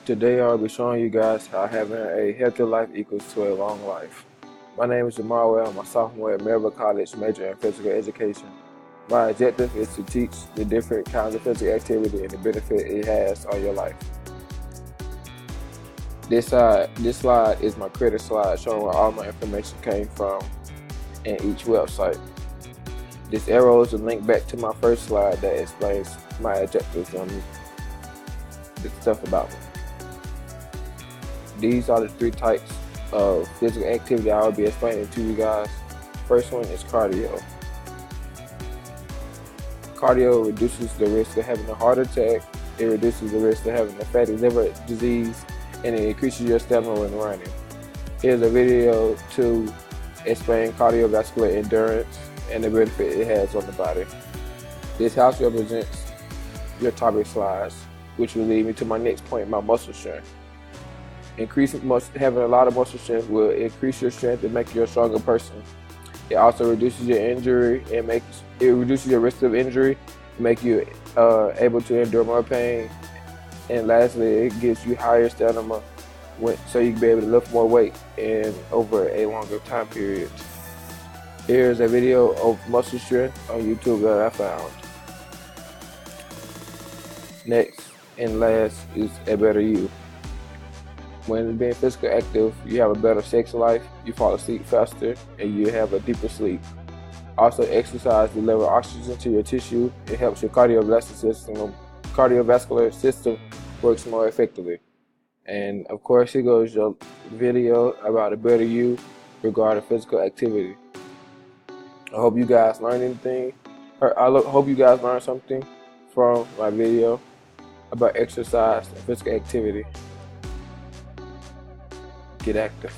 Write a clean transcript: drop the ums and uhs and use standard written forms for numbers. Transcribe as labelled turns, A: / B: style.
A: Today I'll be showing you guys how having a healthy life equals to a long life. My name is Jamal Well. I'm a sophomore at Melville College, major in physical education. My objective is to teach the different kinds of physical activity and the benefit it has on your life. This slide is my credit slide showing where all my information came from in each website. This arrow is a link back to my first slide that explains my objectives and the stuff about me. These are the three types of physical activity I will be explaining to you guys. First one is cardio. Cardio reduces the risk of having a heart attack, it reduces the risk of having a fatty liver disease, and it increases your stamina when running. Here's a video to explain cardiovascular endurance and the benefit it has on the body. This house represents your topic slides, which will lead me to my next point, my muscle strength. Having a lot of muscle strength will increase your strength and make you a stronger person. It also reduces your injury and reduces your risk of injury, make you able to endure more pain. And lastly, it gives you higher stamina, so you can be able to lift more weight over a longer time period. Here's a video of muscle strength on YouTube that I found. Next and last is a better you. When being physically active, you have a better sex life, you fall asleep faster, and you have a deeper sleep. Also, exercise delivers oxygen to your tissue. It helps your cardiovascular system works more effectively. And of course, here goes your video about a better you regarding physical activity. I hope you guys learned anything. I hope you guys learned something from my video about exercise and physical activity. Get active.